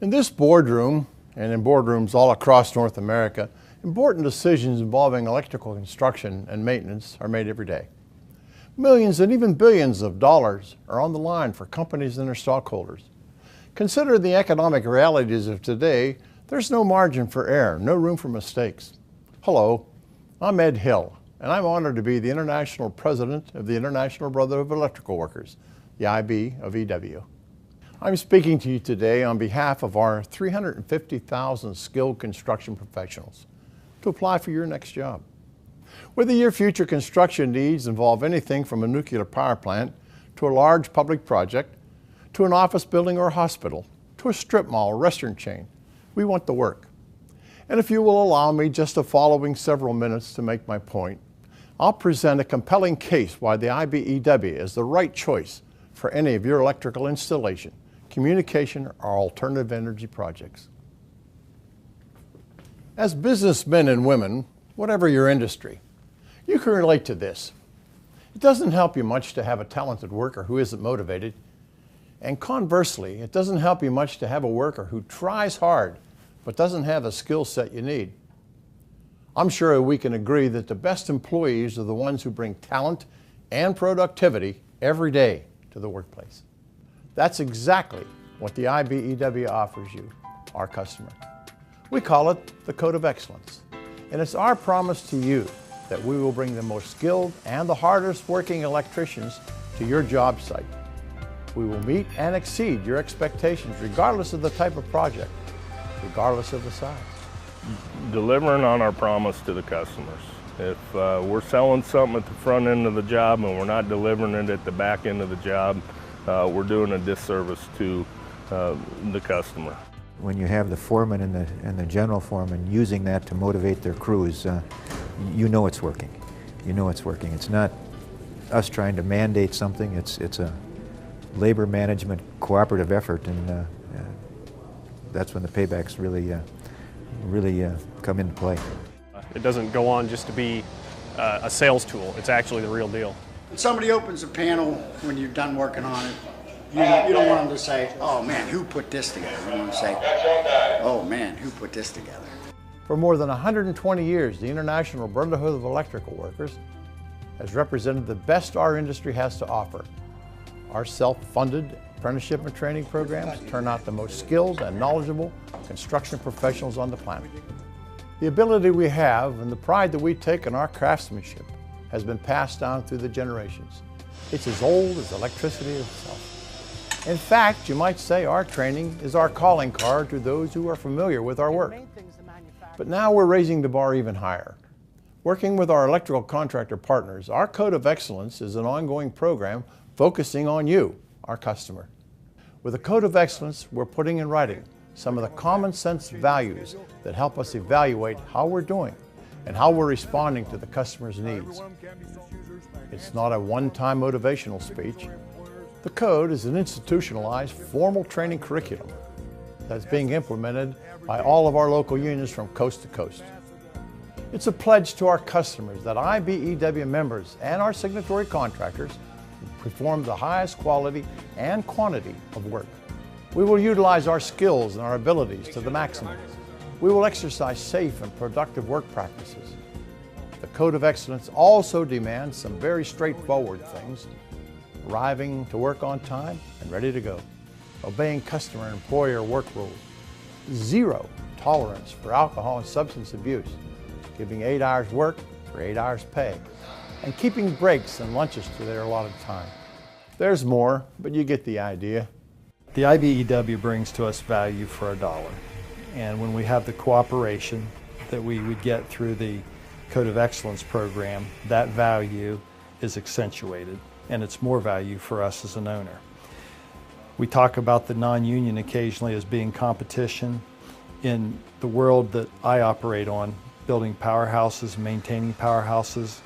In this boardroom, and in boardrooms all across North America, important decisions involving electrical construction and maintenance are made every day. Millions and even billions of dollars are on the line for companies and their stockholders. Considering the economic realities of today, there's no margin for error, no room for mistakes. Hello, I'm Ed Hill, and I'm honored to be the International President of the International Brotherhood of Electrical Workers, the IBEW. I'm speaking to you today on behalf of our 350,000 skilled construction professionals to apply for your next job. Whether your future construction needs involve anything from a nuclear power plant to a large public project, to an office building or hospital, to a strip mall or restaurant chain, we want the work. And if you will allow me just the following several minutes to make my point, I'll present a compelling case why the IBEW is the right choice for any of your electrical installation, communication, or alternative energy projects. As businessmen and women, whatever your industry, you can relate to this. It doesn't help you much to have a talented worker who isn't motivated. And conversely, it doesn't help you much to have a worker who tries hard but doesn't have the skill set you need. I'm sure we can agree that the best employees are the ones who bring talent and productivity every day to the workplace. That's exactly what the IBEW offers you, our customer. We call it the Code of Excellence, and it's our promise to you that we will bring the most skilled and the hardest working electricians to your job site. We will meet and exceed your expectations regardless of the type of project, regardless of the size. Delivering on our promise to the customers. If we're selling something at the front end of the job and we're not delivering it at the back end of the job, we're doing a disservice to the customer. When you have the foreman and the general foreman using that to motivate their crews, you know it's working. You know it's working. It's not us trying to mandate something. It's a labor management cooperative effort, and that's when the paybacks really come into play. It doesn't go on just to be a sales tool. It's actually the real deal. When somebody opens a panel when you're done working on it, you don't want them to say, "Oh man, who put this together?" You want to say, "Oh man, who put this together?" For more than 120 years, the International Brotherhood of Electrical Workers has represented the best our industry has to offer. Our self-funded apprenticeship and training programs turn out the most skilled and knowledgeable construction professionals on the planet. The ability we have and the pride that we take in our craftsmanship has been passed down through the generations. It's as old as electricity itself. In fact, you might say our training is our calling card to those who are familiar with our work. But now we're raising the bar even higher. Working with our electrical contractor partners, our Code of Excellence is an ongoing program focusing on you, our customer. With the Code of Excellence, we're putting in writing some of the common sense values that help us evaluate how we're doing and how we're responding to the customer's needs. It's not a one-time motivational speech. The Code is an institutionalized, formal training curriculum that's being implemented by all of our local unions from coast to coast. It's a pledge to our customers that IBEW members and our signatory contractors perform the highest quality and quantity of work. We will utilize our skills and our abilities to the maximum. We will exercise safe and productive work practices. The Code of Excellence also demands some very straightforward things: arriving to work on time and ready to go, obeying customer and employer work rules, zero tolerance for alcohol and substance abuse, giving 8 hours work for 8 hours pay, and keeping breaks and lunches to their allotted time. There's more, but you get the idea. The IBEW brings to us value for a dollar, and when we have the cooperation that we would get through the Code of Excellence program, that value is accentuated, and it's more value for us as an owner. We talk about the non-union occasionally as being competition. In the world that I operate on, building powerhouses, maintaining powerhouses,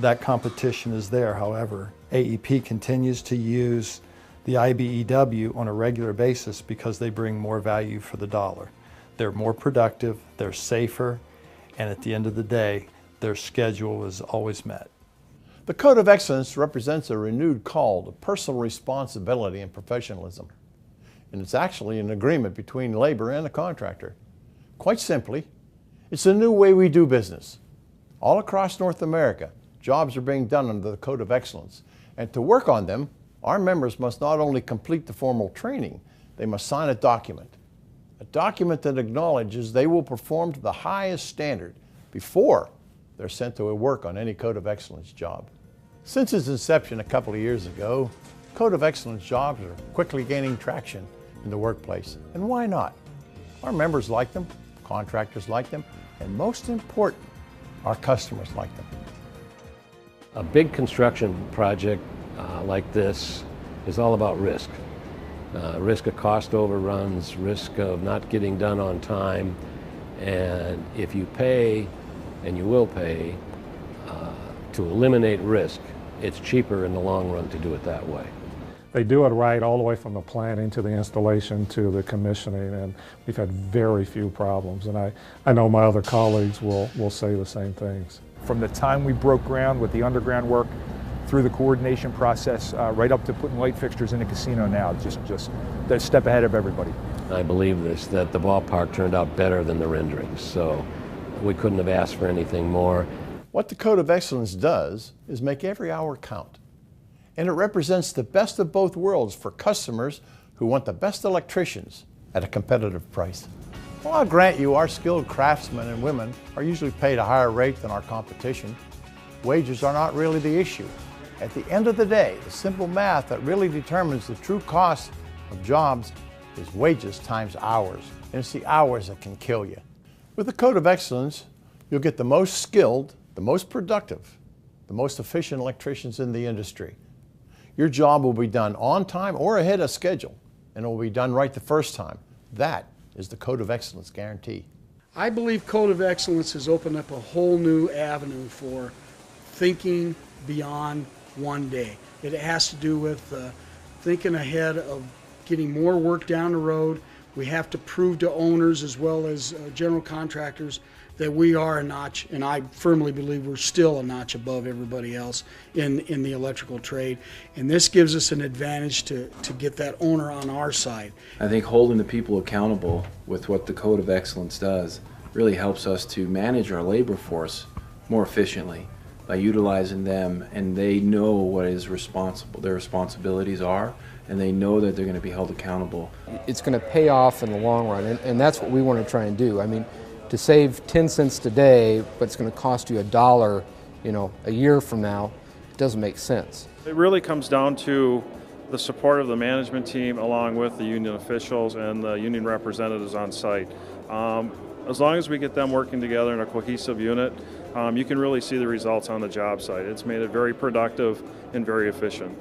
that competition is there. However, AEP continues to use the IBEW on a regular basis because they bring more value for the dollar. They're more productive, they're safer, and at the end of the day, their schedule is always met. The Code of Excellence represents a renewed call to personal responsibility and professionalism. and it's actually an agreement between labor and the contractor. Quite simply, it's a new way we do business. All across North America, jobs are being done under the Code of Excellence, and to work on them, our members must not only complete the formal training, they must sign a document that acknowledges they will perform to the highest standard before they're sent to work on any Code of Excellence job. Since its inception a couple of years ago, Code of Excellence jobs are quickly gaining traction in the workplace. And why not? Our members like them, contractors like them, and most important, our customers like them. A big construction project like this is all about risk. Risk of cost overruns, risk of not getting done on time, and if you pay, and you will pay, to eliminate risk, it's cheaper in the long run to do it that way. They do it right all the way from the planning to the installation to the commissioning, and we've had very few problems, and I know my other colleagues will say the same things. From the time we broke ground with the underground work, through the coordination process, right up to putting light fixtures in the casino now, just they're a step ahead of everybody. I believe this, that the ballpark turned out better than the renderings, so we couldn't have asked for anything more. What the Code of Excellence does is make every hour count. And it represents the best of both worlds for customers who want the best electricians at a competitive price. Well, I'll grant you our skilled craftsmen and women are usually paid a higher rate than our competition. Wages are not really the issue. At the end of the day, the simple math that really determines the true cost of jobs is wages times hours. And it's the hours that can kill you. With the Code of Excellence, you'll get the most skilled, the most productive, the most efficient electricians in the industry. Your job will be done on time or ahead of schedule, and it will be done right the first time. That is the Code of Excellence guarantee. I believe Code of Excellence has opened up a whole new avenue for thinking beyond one day. It has to do with thinking ahead of getting more work down the road. We have to prove to owners as well as general contractors that we are a notch, and I firmly believe we're still a notch above everybody else in the electrical trade. And this gives us an advantage to get that owner on our side. I think holding the people accountable with what the Code of Excellence does really helps us to manage our labor force more efficiently by utilizing them, and they know what is responsible, their responsibilities are, and they know that they're going to be held accountable. It's going to pay off in the long run, and that's what we want to try and do. I mean, to save 10 cents today, but it's going to cost you $1, a year from now, it doesn't make sense. It really comes down to the support of the management team along with the union officials and the union representatives on site. As long as we get them working together in a cohesive unit, you can really see the results on the job site. It's made it very productive and very efficient.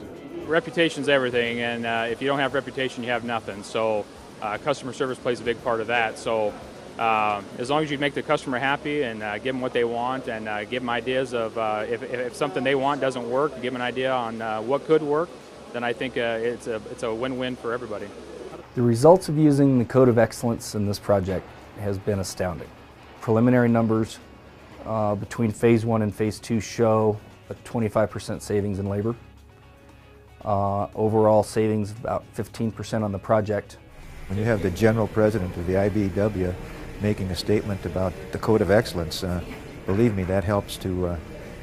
Reputation's everything, and if you don't have reputation, you have nothing. So customer service plays a big part of that. So as long as you make the customer happy and give them what they want and give them ideas of if something they want doesn't work, give them an idea on what could work, then I think it's a win-win for everybody. The results of using the Code of Excellence in this project has been astounding. Preliminary numbers between Phase 1 and Phase 2 show a 25% savings in labor. Overall savings about 15% on the project. When you have the general president of the IBEW making a statement about the Code of Excellence, believe me, that helps to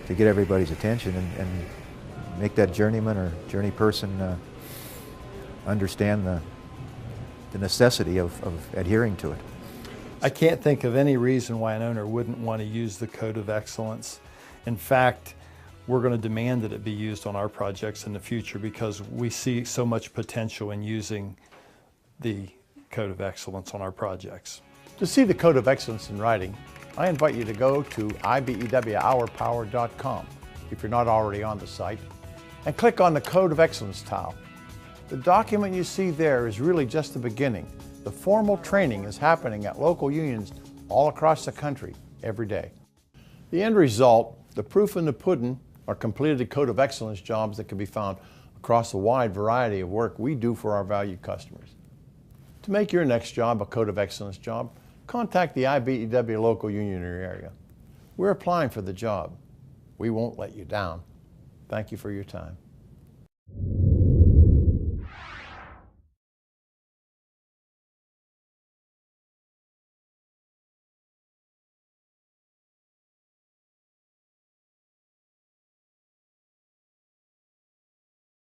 get everybody's attention and make that journeyman or journey person understand the necessity of adhering to it. I can't think of any reason why an owner wouldn't want to use the Code of Excellence. In fact, we're going to demand that it be used on our projects in the future because we see so much potential in using the Code of Excellence on our projects. To see the Code of Excellence in writing, I invite you to go to IBEWOurPower.com if you're not already on the site, and click on the Code of Excellence tile. The document you see there is really just the beginning. The formal training is happening at local unions all across the country every day. The end result, the proof in the pudding, are completed Code of Excellence jobs that can be found across a wide variety of work we do for our valued customers. To make your next job a Code of Excellence job, contact the IBEW local union in your area. We're applying for the job. We won't let you down. Thank you for your time.